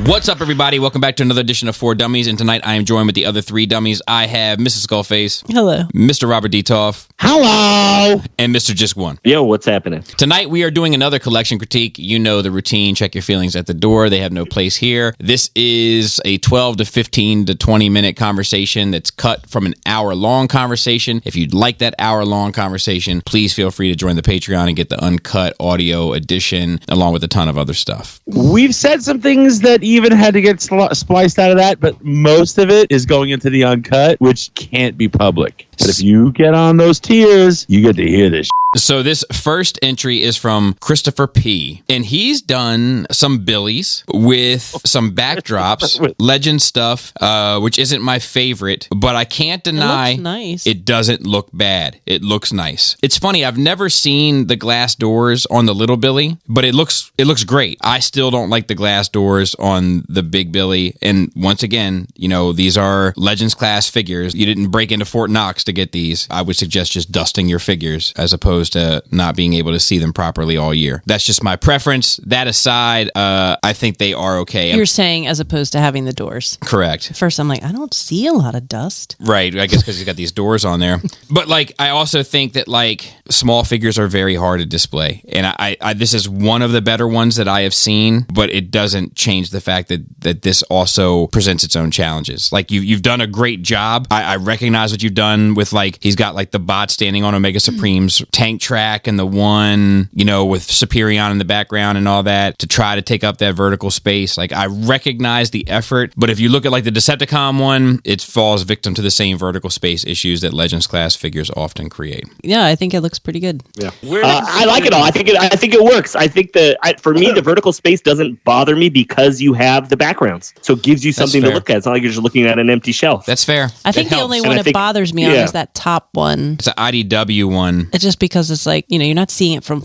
What's up, everybody? Welcome back to another edition of 4 Dummies, and tonight I am joined with the other 3 dummies. I have Mrs. Skullface. Hello. Mr. Robert Detoff. Hello. And Mr. Just One. Yo, what's happening? Tonight we are doing another collection critique. You know the routine. Check your feelings at the door. They have no place here. This is a 12 to 15 to 20 minute conversation that's cut from an hour-long conversation. If you'd like that hour-long conversation, please feel free to join the Patreon and get the uncut audio edition along with a ton of other stuff. We've said some things that even had to get spliced out of that, but most of it is going into the uncut, which can't be public. But if you get on those tiers, you get to hear this. So this first entry is from Christopher P. And he's done some billies with some backdrops, legend stuff, which isn't my favorite, but I can't deny it doesn't look bad. It looks nice. It's funny, I've never seen the glass doors on the little billy, but it looks great. I still don't like the glass doors on the big billy. And once again, you know, these are Legends class figures. You didn't break into Fort Knox to get these. I would suggest just dusting your figures as opposed to not being able to see them properly all year. That's just my preference. That aside, I think they are okay. You're saying as opposed to having the doors. Correct. At first I'm like, I don't see a lot of dust. Right. I guess because you got these doors on there. But like, I also think that like small figures are very hard to display. And I this is one of the better ones that I have seen, but it doesn't change the fact that this also presents its own challenges. Like you've done a great job. I recognize what you've done with like, he's got like the bot standing on Omega Supreme's tank track and the one, you know, with Superion in the background and all that to try to take up that vertical space. Like I recognize the effort, but if you look at like the Decepticon one, it falls victim to the same vertical space issues that Legends class figures often create. Yeah, I think it looks pretty good. Yeah, I like it all. I think it works. I think for me, the vertical space doesn't bother me because you have the backgrounds, so it gives you something to look at. It's not like you're just looking at an empty shelf. That's fair. I think the only one it bothers me on is that top one. It's an IDW one. It's just because it's like, you know, you're not seeing it from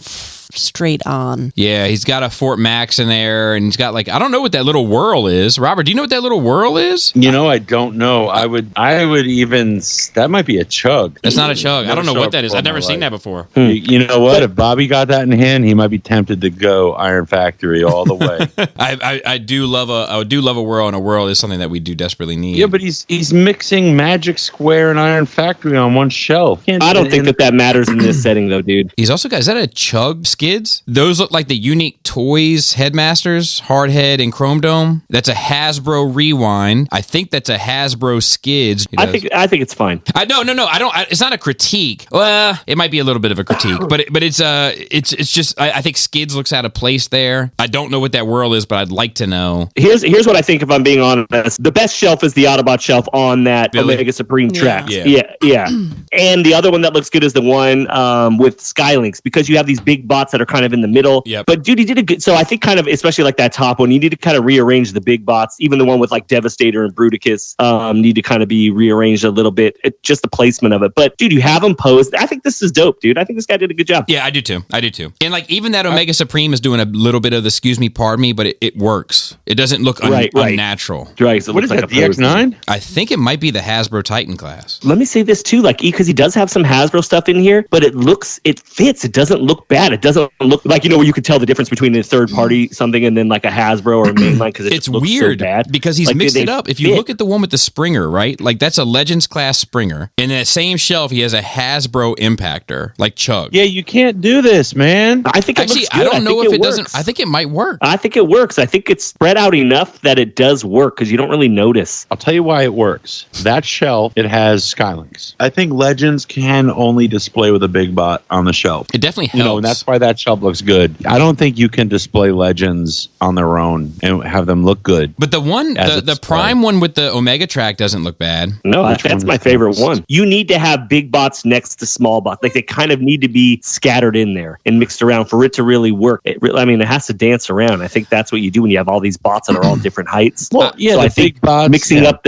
straight on. Yeah, he's got a Fort Max in there, and he's got like, I don't know what that little whirl is. Robert, do you know what that little whirl is? You know, I don't know. I would even, that might be a chug. That's not a chug. I don't know what that is. I've never seen that before. You know what? If Bobby got that in hand, he might be tempted to go Iron Factory all the way. I do love a whirl, and a whirl is something that we do desperately need. Yeah, but he's mixing Magic Square and Iron Factory on one shelf. I don't think that matters in this setting, though, dude. He's also got, is that a chug skids? Those look like the Unique Toys Headmasters, Hardhead and Chrome Dome. That's a Hasbro Rewind. I think that's a Hasbro Skids. I think it's fine. No. I don't. It's not a critique. Well, it might be a little bit of a critique, but it's just. I think Skids looks out of place there. I don't know what that whirl is, but I'd like to know. Here's what I think. If I'm being honest, the best shelf is the Autobot shelf on that Omega Supreme track. Yeah. And the other one that looks good is the one with Skylinks, because you have these big bots that are kind of in the middle. Yep. But dude, he did a good. So I think kind of, especially like that top one, you need to kind of rearrange the big bots. Even the one with like Devastator and Bruticus need to kind of be rearranged a little bit. Just the placement of it. But dude, you have them posed. I think this is dope, dude. I think this guy did a good job. Yeah, I do too. And like even that Omega Supreme is doing a little bit of the excuse me, pardon me, but it works. It doesn't look unnatural. Right. So what is that? DX9? I think it might be the Hasbro Titan class. Let me say this too, like because he does have some Hasbro stuff in here, but it fits. It doesn't look bad. It doesn't look like, you know, where you could tell the difference between a third party something and then like a Hasbro or a mainline, because it's weird so bad. Because he's like, mixed it up. If you look at the one with the Springer, right? Like that's a Legends class Springer. And in that same shelf, he has a Hasbro Impactor, like Chug. Yeah, you can't do this, man. I think it looks good. I don't know if it doesn't. I think it might work. I think it works. I think it's spread out enough that it does work because you don't really notice. I'll tell you why it works. That shelf, it has Skylinks. I think Legends can only display with a big bot on the shelf. It definitely helps. You know, and that's why that shelf looks good. I don't think you can display Legends on their own and have them look good. But the one, the Prime one with the Omega track doesn't look bad. No, that's my favorite one. You need to have big bots next to small bots. Like they kind of need to be scattered in there and mixed around for it to really work. It has to dance around. I think that's what you do when you have all these bots that are all different heights. Well, yeah, so I think mixing up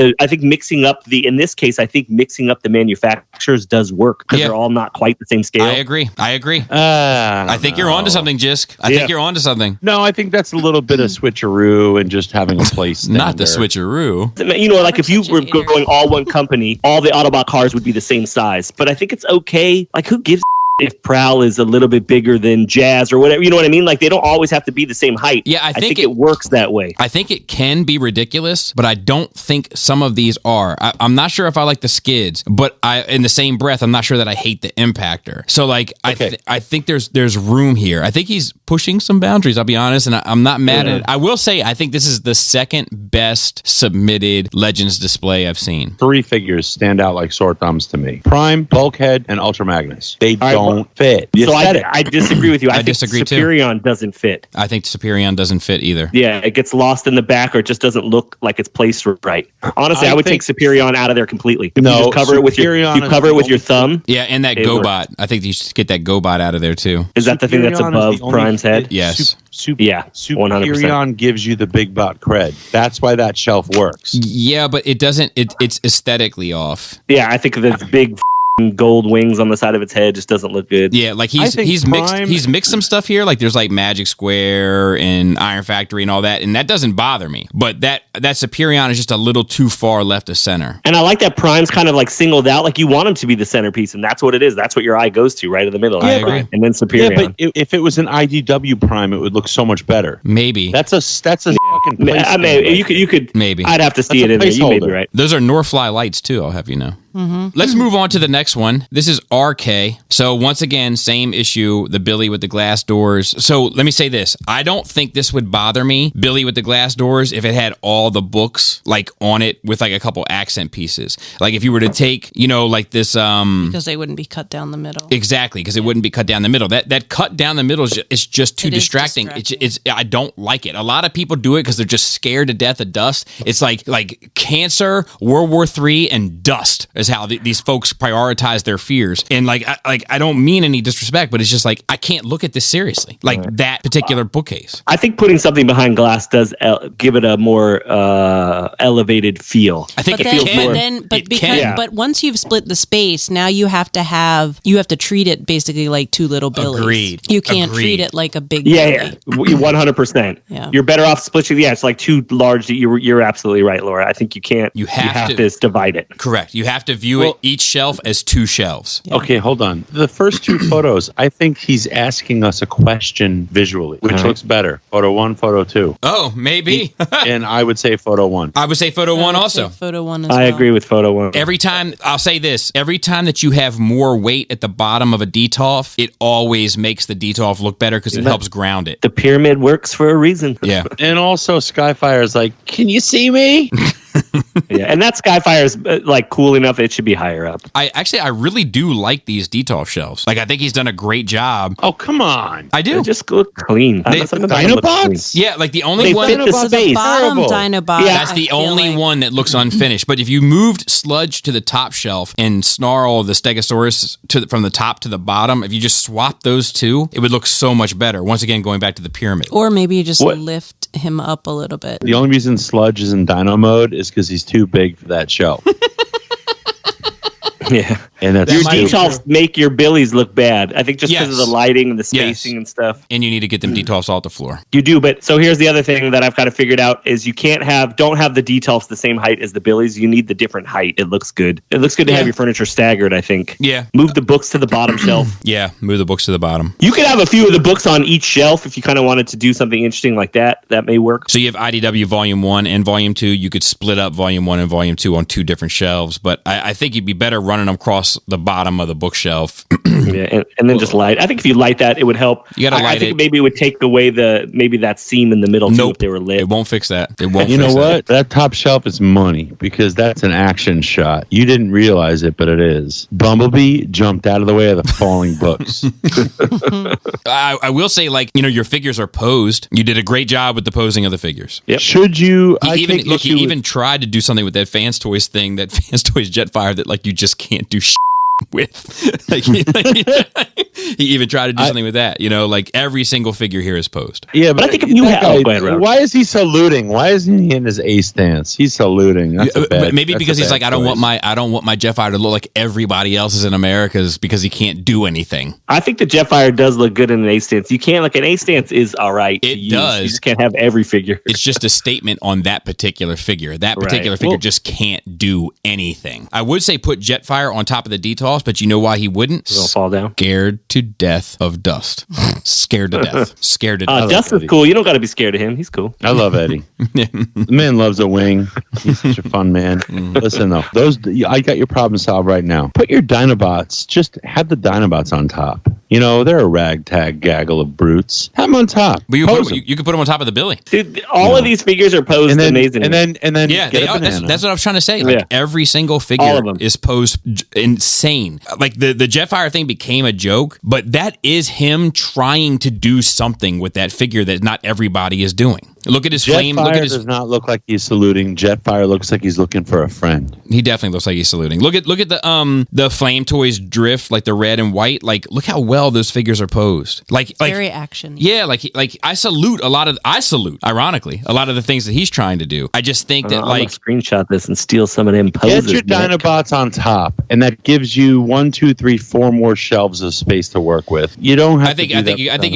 the in this case, I think mixing up the manufacturers does work because they're all not quite the same scale. I agree. I think you're onto something, Jisk. I think you're onto something. No, I think that's a little bit of switcheroo and just having a place. Not the switcheroo. You know, like if you were going all one company, all the Autobot cars would be the same size. But I think it's okay. Like, who gives if Prowl is a little bit bigger than Jazz or whatever, you know what I mean? Like they don't always have to be the same height. Yeah, I think it works that way. I think it can be ridiculous, but I don't think some of these are. I'm not sure if I like the skids, but in the same breath, I'm not sure that I hate the impactor. So like, Okay. I think there's room here. I think he's pushing some boundaries, I'll be honest, and I'm not mad at it. I will say, I think this is the second best submitted Legends display I've seen. 3 figures stand out like sore thumbs to me. Prime, Bulkhead, and Ultra Magnus. They don't fit. So I disagree with you. I think disagree too. Superion doesn't fit. I think Superion doesn't fit either. Yeah, it gets lost in the back or it just doesn't look like it's placed right. Honestly, I would take Superion out of there completely. If you just cover it with your thumb. Yeah, and that GoBot. I think you should get that GoBot out of there too. Is that the thing that's above Prime's head? Yes. Yeah, 100%. Superion gives you the big bot cred. That's why that shelf works. Yeah, but it doesn't. It's aesthetically off. Yeah, I think the big gold wings on the side of its head just doesn't look good. Yeah, like he's mixed some stuff here. Like there's like Magic Square and Iron Factory and all that, and that doesn't bother me. But that Superion is just a little too far left of center. And I like that Prime's kind of like singled out. Like you want him to be the centerpiece, and that's what it is. That's what your eye goes to, right in the middle. I agree. And then Superion. Yeah, but if it was an IDW Prime, it would look so much better. Maybe That's a fucking place. I mean, you could maybe. I'd have to see it in there. You may be right. Those are Northfly lights too, I'll have you know. Let's move on to the next one. This is RK. So once again, same issue, the Billy with the glass doors. So let me say this. I don't think this would bother me, Billy with the glass doors, if it had all the books like on it with like a couple accent pieces. Like if you were to take, like this because they wouldn't be cut down the middle. Exactly, because it wouldn't be cut down the middle. That cut down the middle is just too distracting. It's I don't like it. A lot of people do it because they're just scared to death of dust. It's like cancer, World War III, and dust is how these folks prioritize their fears. And I don't mean any disrespect, but it's just like I can't look at this seriously. Like that particular bookcase. I think putting something behind glass does give it a more elevated feel. I think but once you've split the space, now you have to treat it basically like 2 little Billies. Agreed. You can't treat it like a big Billy. 100%. Yeah. You're better off splitting. Yeah, it's like 2 large. You're absolutely right, Laura. I think you can't. You have to divide it. Correct. You have to view it each shelf as 2 shelves. Yeah. Okay, hold on. The first 2 photos, I think he's asking us a question visually. Which looks better? Photo 1, photo 2. Oh, maybe. And I would say photo 1. I would say photo 1 also. Photo 1 as I agree with photo 1. Every time, I'll say this, every time that you have more weight at the bottom of a detolf, it always makes the detolf look better because it helps ground it. The pyramid works for a reason. Yeah. And also Skyfire is like, can you see me? Yeah, and that Skyfire is like cool enough. It should be higher up. I really do like these detolf shelves. Like I think he's done a great job. Oh, come on. I do. They just look clean. Dinobots? Yeah, like the only They one. fit the space. bottom Dinobot. Yeah. That's the only one that looks unfinished. But if you moved Sludge to the top shelf and Snarl the Stegosaurus from the top to the bottom, if you just swap those 2, it would look so much better. Once again, going back to the pyramid. Or maybe you just lift him up a little bit. The only reason Sludge is in dino mode is because he's too big for that shelf. Yeah. And that's your detolfs make your Billies look bad. I think just because of the lighting and the spacing and stuff. And you need to get them detolfs off the floor. You do, but so here's the other thing that I've kind of figured out is you don't have the detolfs the same height as the Billies. You need the different height. It looks good. It looks good to have your furniture staggered, I think. Yeah. Move the books to the bottom shelf. Yeah, move the books to the bottom. You could have a few of the books on each shelf if you kind of wanted to do something interesting like that. That may work. So you have IDW Volume 1 and Volume 2. You could split up Volume 1 and Volume 2 on 2 different shelves, but I think you'd be better running them across the bottom of the bookshelf. Yeah, and then just light. I think if you light that, it would help. You gotta light I think it. maybe it would take away that seam in the middle too if they were lit. It won't fix that. It won't. You know what? That top shelf is money because that's an action shot. You didn't realize it, but it is. Bumblebee jumped out of the way of the falling books. I will say, your figures are posed. You did a great job with the posing of the figures. Yep. Should you? He even tried to do something with that Fans Toys thing, that Fans Toys Jetfire that you just can't do with. He even tried to do something with that. Every single figure here is posed. Yeah, but I think if you have, why is he saluting? Why isn't he in his A stance? He's saluting. Maybe because he's like, I don't want my Jetfire to look like everybody else's in America's because he can't do anything. I think the Jetfire does look good in an A stance. You can't an A stance is all right. It does. You just can't have every figure. It's just a statement on that particular figure. That particular figure just can't do anything. I would say put Jetfire on top of the detolf toss, but you know why he wouldn't? He'll fall down. Scared to death of Dust. Scared to death. Scared to death. Dust is cool. You don't got to be scared of him. He's cool. I love Eddie. The man loves a wing. He's such a fun man. Listen though, I got your problem solved right now. Put your Dinobots. Just have the Dinobots on top. You know, they're a ragtag gaggle of brutes. Have them on top. But you could put them on top of the Billy. Dude, all of these figures are posed amazing. And then yeah, they are. That's what I was trying to say. Like every single figure is posed insane. Like the Jetfire thing became a joke, but that is him trying to do something with that figure that not everybody is doing. Look at his flame. Look at his. Does not look like he's saluting. Jetfire looks like he's looking for a friend. He definitely looks like he's saluting. Look at the Flame Toys drift, like the red and white. Like look how well those figures are posed. Like very action. Yeah, like I salute ironically a lot of the things that he's trying to do. I just think that I'm gonna screenshot this and steal some of them poses. Get your Dinobots on top, and that gives you 1, 2, 3, 4 more shelves of space to work with. You don't have. I think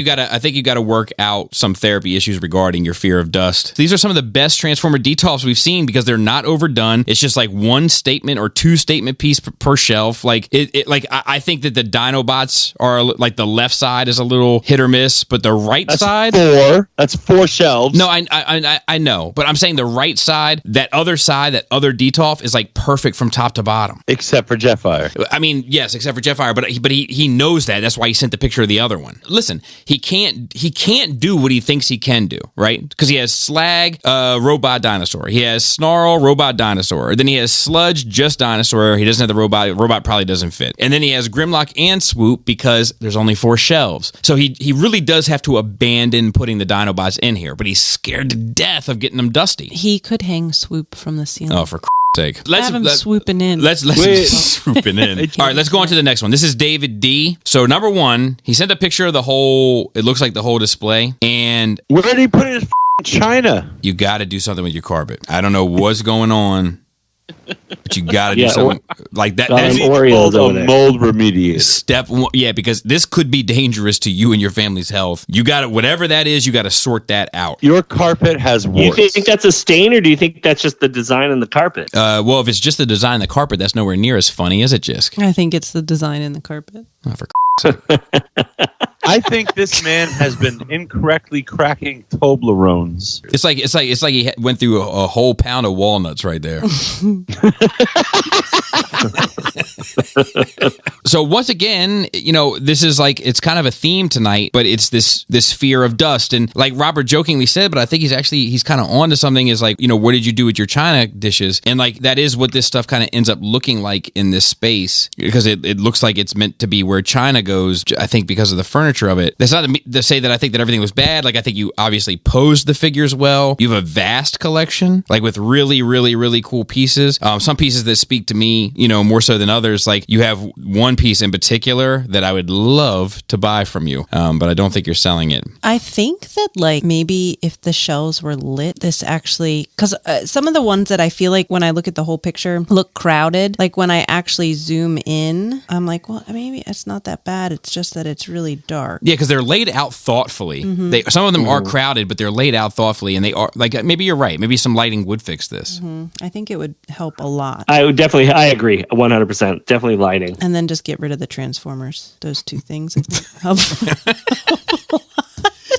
you gotta work out some therapy issues regarding your fear of dust. These are some of the best Transformer detolfs we've seen because they're not overdone. It's just like one statement or two statement piece per shelf. Like I think that the Dinobots are like the left side is a little hit or miss, but the right side. That's 4 shelves. No, I know, but I'm saying the right side, that other detolf is like perfect from top to bottom, except for Jetfire. I mean, yes, except for Jetfire, but he knows that. That's why he sent the picture of the other one. Listen, he can't do what he thinks he can do, right? Because he has Slag, robot dinosaur. He has Snarl, robot dinosaur. Then he has Sludge, just dinosaur. He doesn't have the robot. Robot probably doesn't fit. And then he has Grimlock and Swoop because there's only 4 shelves. So he really does have to abandon putting the Dinobots in here, but he's scared to death of getting them dusty. He could hang Swoop from the ceiling. Oh, for sake. Let's have him swooping in. Let's swooping in. All right, let's go on to the next one. This is David D. So number 1, he sent a picture of the whole, it looks like the whole display. And where did he put his China? You got to do something with your carpet. I don't know what's going on, but you got to do something like that. That's mold remediator. Step 1, because this could be dangerous to you and your family's health. You got to, whatever that is, you got to sort that out. Your carpet has warts. You think that's a stain, or do you think that's just the design in the carpet? Well, if it's just the design in the carpet, that's nowhere near as funny, is it, Jisk? I think it's the design in the carpet. Oh, for sake. I think this man has been incorrectly cracking Toblerones. It's like he went through a whole pound of walnuts right there. So once again, this is like, it's kind of a theme tonight, but it's this fear of dust. And like Robert jokingly said, but I think he's kind of on to something, is like, what did you do with your China dishes? And like, that is what this stuff kind of ends up looking like in this space, because it looks like it's meant to be where China goes, I think, because of the furniture of it. That's not to say that I think that everything was bad. Like, I think you obviously posed the figures well. You have a vast collection, like with really, really, really cool pieces. Some pieces that speak to me, more so than others. Like, you have one piece in particular that I would love to buy from you, but I don't think you're selling it. I think that like maybe if the shelves were lit, this actually, because some of the ones that I feel like when I look at the whole picture look crowded. Like when I actually zoom in, I'm like, well, maybe it's not that bad. It's just that it's really dark. Yeah, because they're laid out thoughtfully. Mm-hmm. Some of them are crowded, but they're laid out thoughtfully, and they are like, maybe you're right. Maybe some lighting would fix this. Mm-hmm. I think it would help a lot. I agree, 100%. Definitely lighting, and then just get rid of the Transformers. Those 2 things.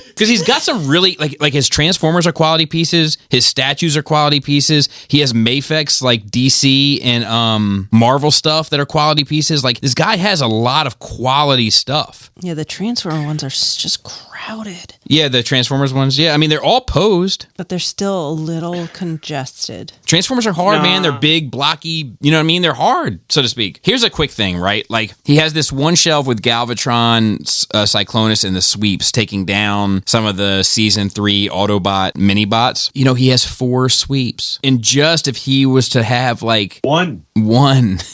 Because he's got some really, like his Transformers are quality pieces, his statues are quality pieces, he has Mafex, like DC and Marvel stuff that are quality pieces. Like, this guy has a lot of quality stuff. Yeah, the Transformer ones are just crowded. Yeah, the Transformers ones, I mean, they're all posed. But they're still a little congested. Transformers are hard, man. They're big, blocky, you know what I mean? They're hard, so to speak. Here's a quick thing, right? Like, he has this one shelf with Galvatron, Cyclonus, and the Sweeps taking down some of the Season 3 Autobot mini-bots. He has 4 Sweeps. And just if he was to have, like... One,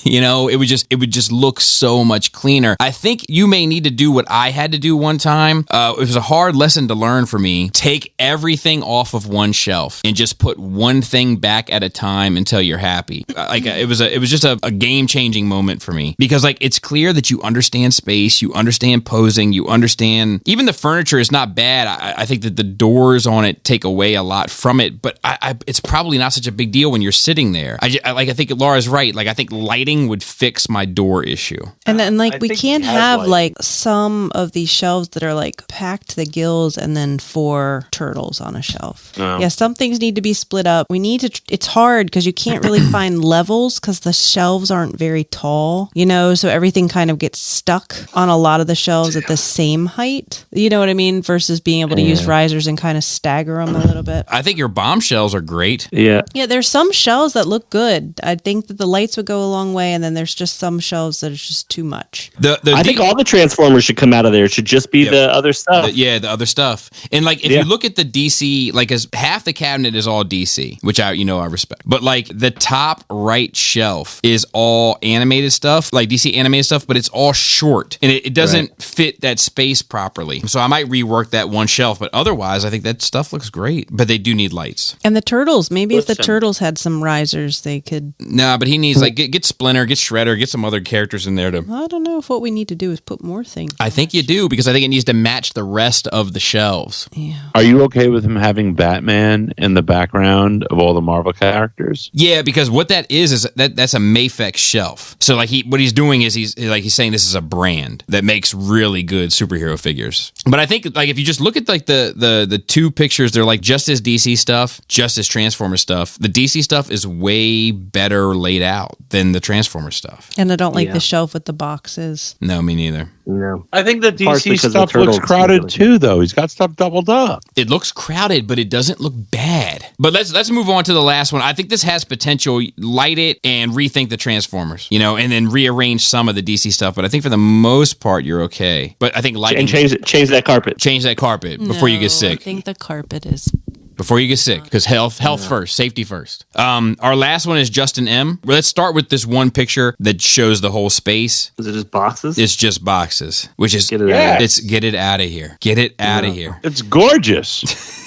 it would just look so much cleaner. I think you may need to do what I had to do one time. It was a hard lesson lesson to learn for me. Take everything off of one shelf and just put one thing back at a time until you're happy. It was just a game-changing moment for me, because like it's clear that you understand space, you understand posing, you understand even the furniture is not bad. I think that the doors on it take away a lot from it, but it's probably not such a big deal when you're sitting there. I think Laura's right. Like I think lighting would fix my door issue. And then like we can't have like some of these shelves that are like packed to the gills and then 4 turtles on a shelf. No. Yeah, some things need to be split up. We need to, it's hard because you can't really find levels because the shelves aren't very tall, you know, so everything kind of gets stuck on a lot of the shelves at the same height. You know what I mean? Versus being able to use risers and kind of stagger them a little bit. I think your bombshells are great. Yeah. Yeah, there's some shelves that look good. I think that the lights would go a long way, and then there's just some shelves that are just too much. I think all the Transformers should come out of there. It should just be the other stuff. The other stuff. And like, if you look at the DC, like as half the cabinet is all DC, which I respect. But like the top right shelf is all animated stuff, like DC animated stuff, but it's all short and it doesn't fit that space properly. So I might rework that one shelf, but otherwise I think that stuff looks great, but they do need lights. And the turtles, maybe if the turtles had some risers, they could. Nah, but he needs like get Splinter, get Shredder, get some other characters in there to. I don't know if what we need to do is put more things. I think you do, because I think it needs to match the rest of the shelves. Yeah. Are you okay with him having Batman in the background of all the Marvel characters? Yeah, because what that is that's a Mafex shelf. So like what he's doing is he's saying this is a brand that makes really good superhero figures. But I think like if you just look at like the 2 pictures, they're like just as DC stuff, just as Transformer stuff. The DC stuff is way better laid out than the Transformer stuff. And I don't like the shelf with the boxes. No, me neither. No. I think the DC stuff looks crowded too, though. He's got stuff doubled up. It looks crowded, but it doesn't look bad. But let's move on to the last one. I think this has potential. Light it and rethink the Transformers, you know, and then rearrange some of the DC stuff. But I think for the most part, you're okay. But I think lighting and change that carpet. Change that carpet before you get sick. I think the carpet is. Before you get sick, because health first, safety first. Our last one is Justin M. Let's start with this one picture that shows the whole space. Is it just boxes? It's just boxes, which is Get it out. it's get it out of here. Get it out of here. It's gorgeous.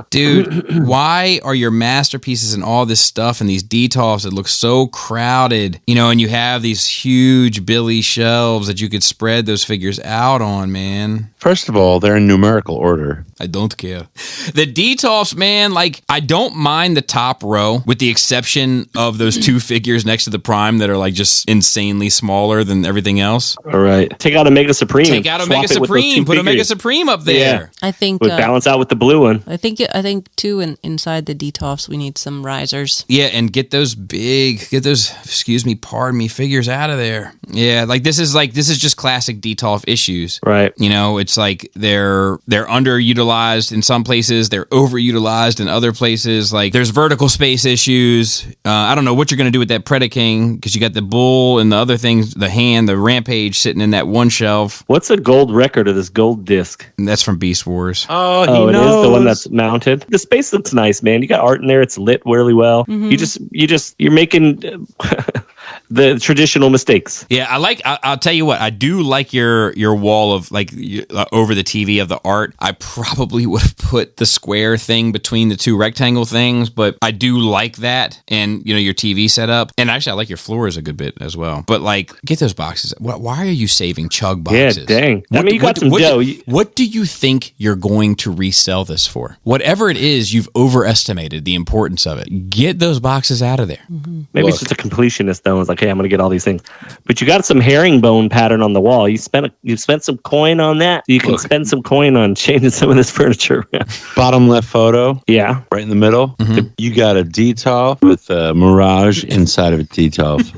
Dude, why are your masterpieces and all this stuff and these detolfs that look so crowded, you know, and you have these huge Billy shelves that you could spread those figures out on, man? First of all, they're in numerical order. I don't care. The detolfs, man, like, I don't mind the top row, with the exception of those 2 figures next to the Prime that are, like, just insanely smaller than everything else. All right. Take out Omega Supreme. Take out Omega Supreme. Put Omega Supreme up there. Yeah. I think. Would balance out with the blue one. I think too, inside the detolfs, we need some risers. Yeah, and get those pardon me, figures out of there. Yeah, this is just classic detolf issues. Right. You know, it's like they're underutilized in some places, they're overutilized in other places. Like there's vertical space issues. I don't know what you're going to do with that Predaking, because you got the bull and the other things, the hand, the Rampage sitting in that one shelf. What's a gold record of this gold disc? And that's from Beast Wars. Oh, it is the one that's mounted. The space looks nice, man. You got art in there. It's lit really well. Mm-hmm. You're making the traditional mistakes. Yeah, I'll tell you what, I do like your wall of over the TV of the art. I probably would have put the square thing between the 2 rectangle things, but I do like that, and you know, your TV setup. And actually I like your floors a good bit as well. But get those boxes. Why are you saving chug boxes? Yeah, dang. You got some dough. What do you think you're going to resell this for? Whatever it is, you've overestimated the importance of it. Get those boxes out of there. Mm-hmm. Maybe it's just a completionist though. It's like, hey, I'm going to get all these things. But you got some herringbone pattern on the wall. You spent some coin on that. You can spend some coin on changing some of this furniture. Bottom left photo. Yeah. Right in the middle. Mm-hmm. You got a detolf with a Mirage inside of a detolf.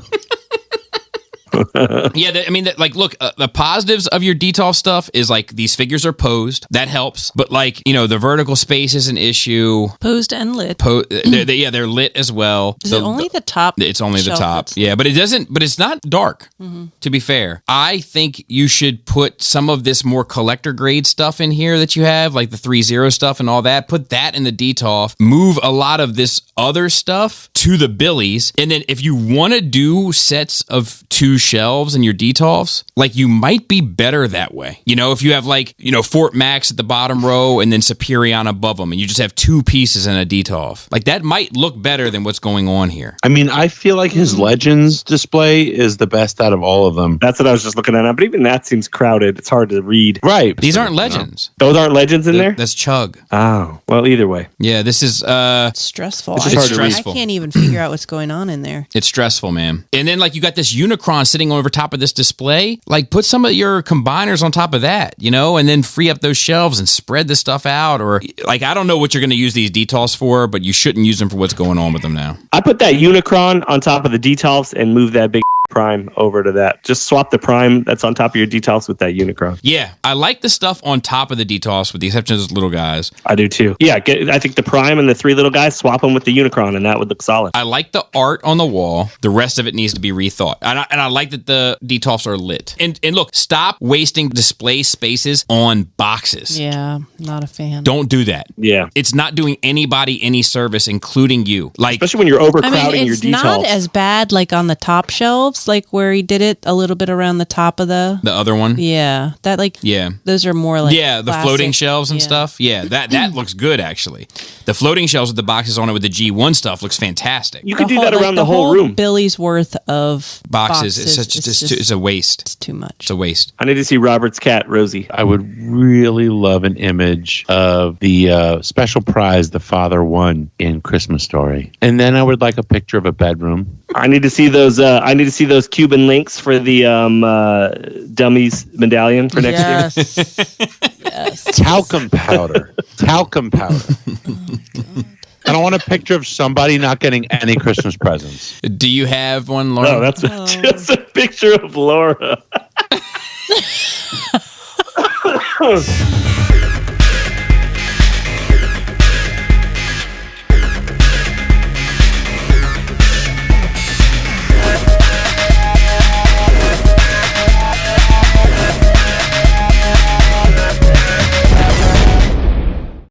Yeah, the positives of your detolf stuff is these figures are posed. That helps. But the vertical space is an issue. Posed and lit. They're lit as well. Is it only the top? It's only the top. Yeah, but it's not dark, to be fair. I think you should put some of this more collector grade stuff in here that you have, like the 3-0 stuff and all that. Put that in the detolf. Move a lot of this other stuff to the Billies. And then if you want to do sets of 2 shelves in your detolfs, like you might be better that way. You know, if you have like, you know, Fort Max at the bottom row and then Superion above them and you just have two pieces in a detolf, like that might look better than what's going on here. I mean, I feel like his Legends display is the best out of all of them. That's what I was just looking at. But even that seems crowded. It's hard to read. Right. These aren't Legends. Those aren't Legends in there? That's Chug. Oh, well, either way. Yeah, this is It's stressful. It's just hard to read. I can't even figure out what's going on in there. it's stressful, man. And then like you got this Unicron sitting over top of this display. Like put some of your combiners on top of that, you know, and then free up those shelves and spread this stuff out. Or like I don't know what you're going to use these detolfs for, but you shouldn't use them for what's going on with them now. I put that Unicron on top of the detolfs and move that big Prime over to that. Just swap the Prime that's on top of your detolfs with that Unicron. Yeah, I like the stuff on top of the detolfs with the exception of those little guys. I do too. Yeah, I think the Prime and the three little guys, swap them with the Unicron and that would look solid. I like the art on the wall. The rest of it needs to be rethought. And I like that the detolfs are lit. And look, stop wasting display spaces on boxes. Yeah, not a fan. Don't do that. Yeah. It's not doing anybody any service, including you. Like, especially when you're overcrowding your it's detolfs. not as bad like on the top shelves, like where he did it a little bit around the top of the the other one. Yeah, that like Yeah. those are more like Yeah, the classic. floating shelves and Yeah. stuff. Yeah, that looks good actually. The floating shelves with the boxes on it with the G1 stuff looks fantastic. You could do that around the whole room. Billy's worth of Boxes, it's a waste. It's too much. It's a waste. I need to see Robert's cat, Rosie. I would really love an image of the special prize the father won in Christmas Story, and then I would like a picture of a bedroom. I need to see those. I need to see those Cuban links for the Dummies medallion for next year. Yes. Talcum powder. Talcum powder. I don't want a picture of somebody not getting any Christmas presents. Do you have one, Laura? No, that's just a picture of Laura.